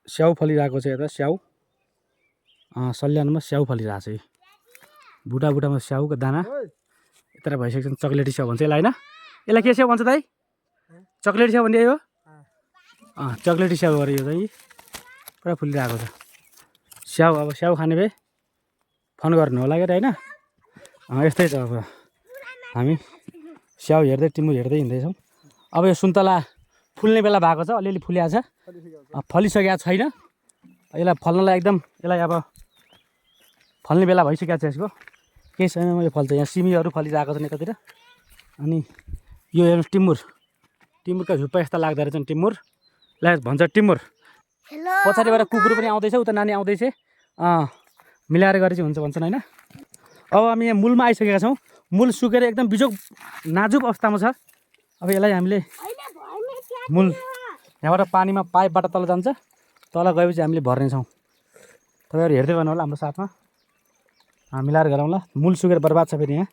स्याउ फलिरहेको छ यता स्याउ सल्यानमा स्याउ फलिरहेको छ। बुढा बुढामा स्याउको दाना यता भइसकेको छ। चक्लेटी स्याउ भन्छ यसलाई होइन? यसलाई के स्याउ भन्छ दाइ? चक्लेटी स्याउ भन्ने हो? चक्लेटी स्याउ अरे यो चाहिँ पुरा फुलिरहेको छ स्याउ। अब स्याउ खाने भए फोन गर्नु होला क्या होइन? यस्तै छ। अब हामी स्याउ हेर्दै टिमुर हेर्दै हिँड्दैछौँ। अब यो सुन्तला फुल्ने बेला भएको छ, अलिअलि फुलिएको छ, फलिसकेको छैन। यसलाई फल्नलाई एकदम यसलाई अब फल्ने बेला भइसकेको छ यसको। केही समयमा यो फल्छ। यहाँ सिमीहरू फलिरहेको छन् यतातिर। अनि यो हेर्नु टिमुरका झुप्पा यस्ता लाग्दो रहेछन्। टिमुरलाई भन्छ टिमुर। पछाडिबाट कुकुर पनि आउँदैछ, उता नानी आउँदैछ। मिलाएर गरे चाहिँ हुन्छ भन्छन् होइन? अब हामी यहाँ मूलमा आइसकेका छौँ। मूल सुकेर एकदम बिजोग नाजुक अवस्थामा छ। अब यसलाई हामीले मूल यहाँबाट पानीमा पाइपबाट तल जान्छ, तल गएपछि हामीले भर्नेछौँ। तपाईँहरू हेर्दै गर्नु होला हाम्रो साथमा। मिलाएर गरौँला। मूल सुकेर बर्बाद छ फेरि यहाँ।